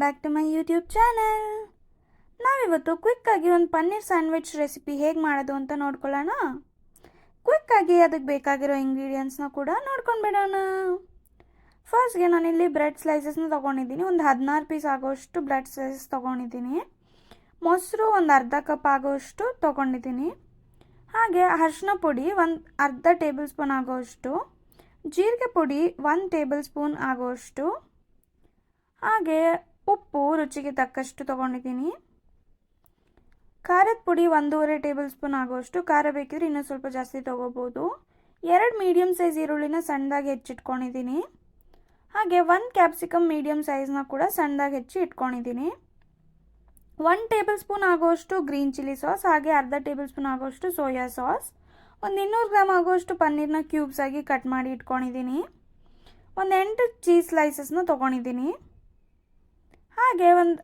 Back to my YouTube channel. ನಾವಿವತ್ತು ಕ್ವಿಕ್ಕಾಗಿ ಒಂದು ಪನ್ನೀರ್ ಸ್ಯಾಂಡ್ವಿಚ್ ರೆಸಿಪಿ ಹೇಗೆ ಮಾಡೋದು ಅಂತ ನೋಡ್ಕೊಳ್ಳೋಣ. ಕ್ವಿಕ್ಕಾಗಿ ಅದಕ್ಕೆ ಬೇಕಾಗಿರೋ ಇಂಗ್ರೀಡಿಯೆಂಟ್ಸ್ನ ಕೂಡ ನೋಡ್ಕೊಂಡು ಬಿಡೋಣ. ಫಸ್ಟ್ಗೆ ನಾನಿಲ್ಲಿ ಬ್ರೆಡ್ ಸ್ಲೈಸಸ್ನ ತೊಗೊಂಡಿದ್ದೀನಿ. ಒಂದು 16 ಪೀಸ್ ಆಗೋಷ್ಟು ಬ್ರೆಡ್ ಸ್ಲೈಸಸ್ ತೊಗೊಂಡಿದ್ದೀನಿ. ಮೊಸರು ಒಂದು ಅರ್ಧ ಕಪ್ ಆಗೋಷ್ಟು ತೊಗೊಂಡಿದ್ದೀನಿ. ಹಾಗೆ ಅರಿಶಿನ ಪುಡಿ ಒಂದು ಅರ್ಧ ಟೇಬಲ್ ಸ್ಪೂನ್ ಆಗೋಷ್ಟು, ಜೀರಿಗೆ ಪುಡಿ 1 ಟೇಬಲ್ ಸ್ಪೂನ್ ಆಗೋಷ್ಟು, ಹಾಗೆ ಉಪ್ಪು ರುಚಿಗೆ ತಕ್ಕಷ್ಟು ತೊಗೊಂಡಿದ್ದೀನಿ. ಖಾರದ ಪುಡಿ 1.5 ಟೇಬಲ್ ಸ್ಪೂನ್ ಆಗೋಷ್ಟು. ಖಾರ ಬೇಕಿದ್ರೆ ಇನ್ನೂ ಸ್ವಲ್ಪ ಜಾಸ್ತಿ ತೊಗೋಬೋದು. 2 ಮೀಡಿಯಮ್ ಸೈಜ್ ಈರುಳ್ಳಿನ ಸಣ್ಣದಾಗಿ ಹೆಚ್ಚಿಟ್ಕೊಂಡಿದ್ದೀನಿ. ಹಾಗೆ 1 ಕ್ಯಾಪ್ಸಿಕಮ್ ಮೀಡಿಯಮ್ ಸೈಜ್ನ ಕೂಡ ಸಣ್ಣದಾಗಿ ಹೆಚ್ಚಿ ಇಟ್ಕೊಂಡಿದ್ದೀನಿ. 1 ಟೇಬಲ್ ಸ್ಪೂನ್ ಆಗೋಷ್ಟು ಗ್ರೀನ್ ಚಿಲ್ಲಿ ಸಾಸ್, ಹಾಗೆ ಅರ್ಧ ಟೇಬಲ್ ಸ್ಪೂನ್ ಆಗೋಷ್ಟು ಸೋಯಾ ಸಾಸ್, ಒಂದು 200 ಗ್ರಾಮ್ ಆಗೋಷ್ಟು ಪನ್ನೀರ್ನ ಕ್ಯೂಬ್ಸ್ ಆಗಿ ಕಟ್ ಮಾಡಿ ಇಟ್ಕೊಂಡಿದ್ದೀನಿ. ಒಂದು 8 ಚೀಸ್ ಸ್ಲೈಸಸ್ನ ತೊಗೊಂಡಿದ್ದೀನಿ. ಹಾಗೆ ಒಂದು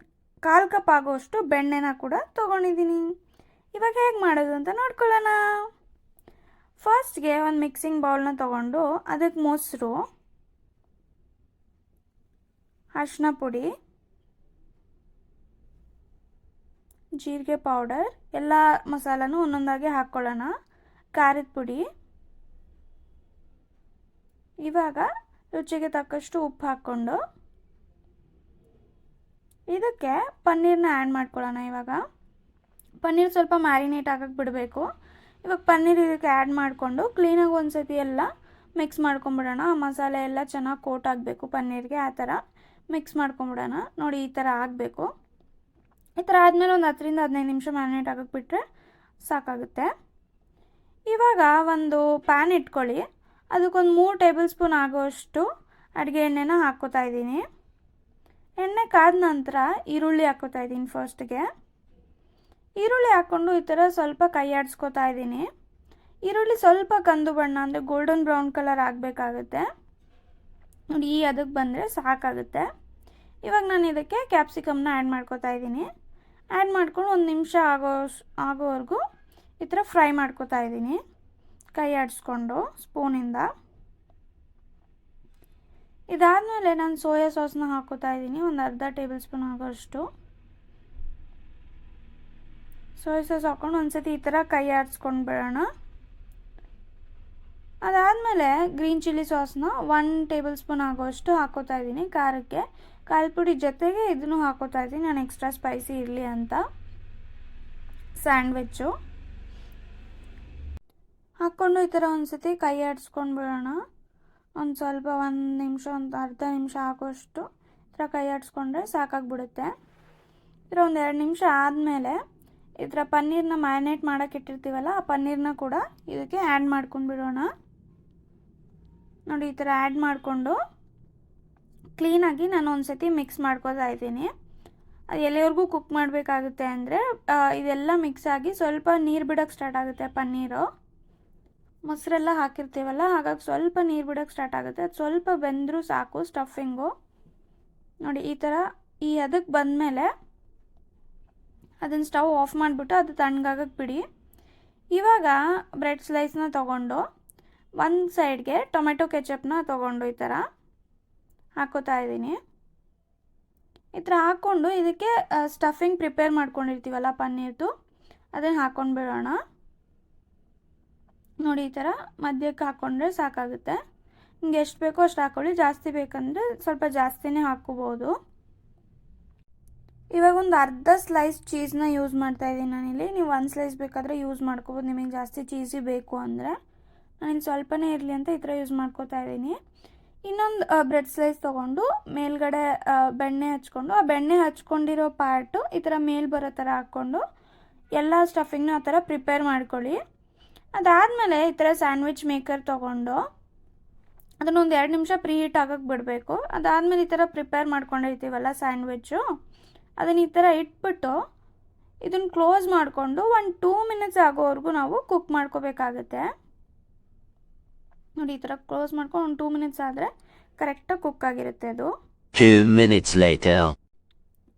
1/4 ಕಪ್ ಆಗೋಷ್ಟು ಬೆಣ್ಣೆನ ಕೂಡ ತೊಗೊಂಡಿದ್ದೀನಿ. ಇವಾಗ ಹೇಗೆ ಮಾಡೋದು ಅಂತ ನೋಡ್ಕೊಳ್ಳೋಣ. ಫಸ್ಟ್ಗೆ ಒಂದು ಮಿಕ್ಸಿಂಗ್ ಬೌಲ್ನ ತೊಗೊಂಡು ಅದಕ್ಕೆ ಮೊಸರು, ಅರಿಶಿನ ಪುಡಿ, ಜೀರಿಗೆ ಪೌಡರ್, ಎಲ್ಲ ಮಸಾಲನೂ ಒಂದೊಂದಾಗಿ ಹಾಕ್ಕೊಳ್ಳೋಣ. ಖಾರದ ಪುಡಿ, ಇವಾಗ ರುಚಿಗೆ ತಕ್ಕಷ್ಟು ಉಪ್ಪು ಹಾಕ್ಕೊಂಡು ಇದಕ್ಕೆ ಪನ್ನೀರ್ನ ಆ್ಯಡ್ ಮಾಡ್ಕೊಳ್ಳೋಣ. ಇವಾಗ ಪನ್ನೀರ್ ಸ್ವಲ್ಪ ಮ್ಯಾರಿನೇಟ್ ಆಗಕ್ಕೆ ಬಿಡಬೇಕು. ಇವಾಗ ಪನ್ನೀರ್ ಇದಕ್ಕೆ ಆ್ಯಡ್ ಮಾಡಿಕೊಂಡು ಕ್ಲೀನಾಗಿ ಒಂದು ಸತಿ ಎಲ್ಲ ಮಿಕ್ಸ್ ಮಾಡ್ಕೊಂಬಿಡೋಣ. ಆ ಮಸಾಲೆ ಎಲ್ಲ ಚೆನ್ನಾಗಿ ಕೋಟ್ ಆಗಬೇಕು ಪನ್ನೀರ್ಗೆ, ಆ ಥರ ಮಿಕ್ಸ್ ಮಾಡ್ಕೊಂಬಿಡೋಣ. ನೋಡಿ, ಈ ಥರ ಆಗಬೇಕು. ಈ ಥರ ಆದಮೇಲೆ ಒಂದು 10 ರಿಂದ 15 ನಿಮಿಷ ಮ್ಯಾರಿನೇಟ್ ಆಗಕ್ಕೆ ಬಿಟ್ಟರೆ ಸಾಕಾಗುತ್ತೆ. ಇವಾಗ ಒಂದು ಪ್ಯಾನ್ ಇಟ್ಕೊಳ್ಳಿ. ಅದಕ್ಕೊಂದು 3 ಟೇಬಲ್ ಸ್ಪೂನ್ ಆಗೋಷ್ಟು ಅಡುಗೆ ಎಣ್ಣೆನ ಹಾಕ್ಕೋತಾ ಇದ್ದೀನಿ. ಎಣ್ಣೆ ಕಾದ ನಂತರ ಈರುಳ್ಳಿ ಹಾಕ್ಕೋತಾ ಇದ್ದೀನಿ. ಫಸ್ಟ್ಗೆ ಈರುಳ್ಳಿ ಹಾಕ್ಕೊಂಡು ಈ ಥರ ಸ್ವಲ್ಪ ಕೈ ಆಡಿಸ್ಕೋತಾ ಇದ್ದೀನಿ. ಈರುಳ್ಳಿ ಸ್ವಲ್ಪ ಕಂದು ಬಣ್ಣ ಅಂದರೆ ಗೋಲ್ಡನ್ ಬ್ರೌನ್ ಕಲರ್ ಆಗಬೇಕಾಗುತ್ತೆ. ನೋಡಿ, ಈ ಅದಕ್ಕೆ ಬಂದರೆ ಸಾಕಾಗುತ್ತೆ. ಇವಾಗ ನಾನು ಇದಕ್ಕೆ ಕ್ಯಾಪ್ಸಿಕಮ್ನ ಆ್ಯಡ್ ಮಾಡ್ಕೋತಾ ಇದ್ದೀನಿ. ಆ್ಯಡ್ ಮಾಡ್ಕೊಂಡು 1 ನಿಮಿಷ ಆಗೋವರೆಗೂ ಈ ಥರ ಫ್ರೈ ಮಾಡ್ಕೋತಾ ಇದ್ದೀನಿ, ಕೈ ಆಡಿಸ್ಕೊಂಡು ಸ್ಪೂನಿಂದ. ಇದಾದಮೇಲೆ ನಾನು ಸೋಯಾ ಸಾಸ್ನ ಹಾಕೋತಾ ಇದ್ದೀನಿ. ಒಂದು ಅರ್ಧ ಟೇಬಲ್ ಸ್ಪೂನ್ ಆಗೋಷ್ಟು ಸೋಯಾ ಸಾಸ್ ಹಾಕ್ಕೊಂಡು ಒಂದ್ಸತಿ ಈ ಥರ ಕೈ ಆಡಿಸ್ಕೊಂಡು ಬಿಡೋಣ. ಅದಾದಮೇಲೆ ಗ್ರೀನ್ ಚಿಲ್ಲಿ ಸಾಸ್ನ 1 ಟೇಬಲ್ ಸ್ಪೂನ್ ಆಗೋಷ್ಟು ಹಾಕೋತಾ ಇದ್ದೀನಿ. ಖಾರಕ್ಕೆ ಖಾರದ ಪುಡಿ ಜೊತೆಗೆ ಇದನ್ನು ಹಾಕೋತಾ ಇದ್ದೀನಿ, ನಾನು ಎಕ್ಸ್ಟ್ರಾ ಸ್ಪೈಸಿ ಇರಲಿ ಅಂತ. ಸ್ಯಾಂಡ್ವಿಚ್ಚು ಹಾಕ್ಕೊಂಡು ಈ ಥರ ಒಂದ್ಸತಿ ಕೈ ಆಡಿಸ್ಕೊಂಡು ಬಿಡೋಣ. ಒಂದು ಸ್ವಲ್ಪ 1 ನಿಮಿಷ, ಒಂದು ಅರ್ಧ ನಿಮಿಷ ಆಗೋಷ್ಟು ಈ ಥರ ಕೈ ಆಡಿಸ್ಕೊಂಡ್ರೆ ಸಾಕಾಗ್ಬಿಡುತ್ತೆ. ಈ ಥರ ಒಂದು 2 ನಿಮಿಷ ಆದಮೇಲೆ ಈ ಥರ ಪನ್ನೀರ್ನ ಮ್ಯಾರಿನೇಟ್ ಮಾಡೋಕೆ ಇಟ್ಟಿರ್ತೀವಲ್ಲ, ಆ ಪನ್ನೀರ್ನ ಕೂಡ ಇದಕ್ಕೆ ಆ್ಯಡ್ ಮಾಡ್ಕೊಂಡು ಬಿಡೋಣ. ನೋಡಿ, ಈ ಥರ ಆ್ಯಡ್ ಮಾಡಿಕೊಂಡು ಕ್ಲೀನಾಗಿ ನಾನು ಒಂದು ಸತಿ ಮಿಕ್ಸ್ ಮಾಡ್ಕೋತಾ ಇದ್ದೀನಿ. ಅದು ಎಲ್ಲಿವರೆಗೂ ಕುಕ್ ಮಾಡಬೇಕಾಗುತ್ತೆ ಅಂದರೆ ಇದೆಲ್ಲ ಮಿಕ್ಸ್ ಆಗಿ ಸ್ವಲ್ಪ ನೀರು ಬಿಡೋಕ್ಕೆ ಸ್ಟಾರ್ಟ್ ಆಗುತ್ತೆ. ಪನ್ನೀರು ಮೊಸರೆಲ್ಲ ಹಾಕಿರ್ತೀವಲ್ಲ, ಹಾಗಾಗಿ ಸ್ವಲ್ಪ ನೀರು ಬಿಡೋಕ್ಕೆ ಸ್ಟಾರ್ಟ್ ಆಗುತ್ತೆ. ಅದು ಸ್ವಲ್ಪ ಬೆಂದರೂ ಸಾಕು ಸ್ಟಫಿಂಗು. ನೋಡಿ, ಈ ಥರ ಈ ಅದಕ್ಕೆ ಬಂದಮೇಲೆ ಅದನ್ನು ಸ್ಟವ್ ಆಫ್ ಮಾಡಿಬಿಟ್ಟು ಅದು ತಣ್ಣಗಾಗಕ್ಕೆ ಬಿಡಿ. ಇವಾಗ ಬ್ರೆಡ್ ಸ್ಲೈಸ್ನ ತೊಗೊಂಡು ಒಂದು ಸೈಡ್ಗೆ ಟೊಮೆಟೊ ಕೆಚಪ್ನ ತೊಗೊಂಡು ಈ ಥರ ಹಾಕೋತಾ ಇದ್ದೀನಿ. ಈ ಥರ ಹಾಕ್ಕೊಂಡು ಇದಕ್ಕೆ ಸ್ಟಫಿಂಗ್ ಪ್ರಿಪೇರ್ ಮಾಡ್ಕೊಂಡಿರ್ತೀವಲ್ಲ ಪನ್ನೀರ್ದು, ಅದನ್ನು ಹಾಕ್ಕೊಂಡು ಬಿಡೋಣ. ನೋಡಿ, ಈ ಥರ ಮಧ್ಯಕ್ಕೆ ಹಾಕ್ಕೊಂಡ್ರೆ ಸಾಕಾಗುತ್ತೆ. ನಿಮ್ಗೆ ಎಷ್ಟು ಬೇಕೋ ಅಷ್ಟು ಹಾಕ್ಕೊಳ್ಳಿ. ಜಾಸ್ತಿ ಬೇಕಂದರೆ ಸ್ವಲ್ಪ ಜಾಸ್ತಿನೇ ಹಾಕ್ಕೋಬೋದು. ಇವಾಗ ಒಂದು ಅರ್ಧ ಸ್ಲೈಸ್ ಚೀಸ್ನ ಯೂಸ್ ಮಾಡ್ತಾಯಿದ್ದೀನಿ ನಾನಿಲ್ಲಿ. ನೀವು 1 ಸ್ಲೈಸ್ ಬೇಕಾದರೆ ಯೂಸ್ ಮಾಡ್ಕೋಬೋದು, ನಿಮಗೆ ಜಾಸ್ತಿ ಚೀಸಿ ಬೇಕು ಅಂದರೆ. ನಾನಿಲ್ಲಿ ಸ್ವಲ್ಪನೇ ಇರಲಿ ಅಂತ ಈ ಥರ ಯೂಸ್ ಮಾಡ್ಕೋತಾ ಇದ್ದೀನಿ. ಇನ್ನೊಂದು ಬ್ರೆಡ್ ಸ್ಲೈಸ್ ತೊಗೊಂಡು ಮೇಲ್ಗಡೆ ಬೆಣ್ಣೆ ಹಚ್ಕೊಂಡು, ಆ ಬೆಣ್ಣೆ ಹಚ್ಕೊಂಡಿರೋ ಪಾರ್ಟು ಈ ಥರ ಮೇಲೆ ಬರೋ ಥರ ಹಾಕ್ಕೊಂಡು ಎಲ್ಲ ಸ್ಟಫಿಂಗ್ನ ಆ ಥರ ಪ್ರಿಪೇರ್ ಮಾಡ್ಕೊಳ್ಳಿ. ಅದಾದಮೇಲೆ ಈ ಥರ ಸ್ಯಾಂಡ್ವಿಚ್ ಮೇಕರ್ ತೊಗೊಂಡು ಅದನ್ನೊಂದು 2 ನಿಮಿಷ ಪ್ರೀ ಹೀಟ್ ಆಗೋಕ್ಕೆ ಬಿಡಬೇಕು. ಅದಾದಮೇಲೆ ಈ ಥರ ಪ್ರಿಪೇರ್ ಮಾಡ್ಕೊಂಡಿರ್ತೀವಲ್ಲ ಸ್ಯಾಂಡ್ವಿಚ್ಚು, ಅದನ್ನು ಈ ಥರ ಇಟ್ಬಿಟ್ಟು ಇದನ್ನು ಕ್ಲೋಸ್ ಮಾಡಿಕೊಂಡು ಒಂದು 2 ಮಿನಿಟ್ಸ್ ಆಗೋವರೆಗೂ ನಾವು ಕುಕ್ ಮಾಡ್ಕೋಬೇಕಾಗುತ್ತೆ. ನೋಡಿ, ಈ ಥರ ಕ್ಲೋಸ್ ಮಾಡ್ಕೊಂಡು ಒಂದು 2 ಮಿನಿಟ್ಸ್ ಆದರೆ ಕರೆಕ್ಟಾಗಿ ಕುಕ್ ಆಗಿರುತ್ತೆ ಅದು. 2 minutes later.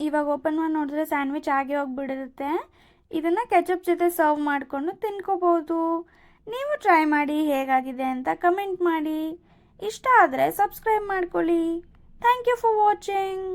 ಇವಾಗ ಓಪನ್ ಮಾಡಿ ನೋಡಿದ್ರೆ ಸ್ಯಾಂಡ್ವಿಚ್ ಆಗಿ ಹೋಗಿಬಿಡಿರುತ್ತೆ. ಇದನ್ನು ಕೆಚಪ್ ಜೊತೆ ಸರ್ವ್ ಮಾಡಿಕೊಂಡು ತಿನ್ಕೋಬೋದು. ನೀವು ಟ್ರೈ ಮಾಡಿ ಹೇಗಾಗಿದೆ ಅಂತ ಕಮೆಂಟ್ ಮಾಡಿ. ಇಷ್ಟ ಆದರೆ ಸಬ್ಸ್ಕ್ರೈಬ್ ಮಾಡ್ಕೊಳ್ಳಿ. Thank you for watching.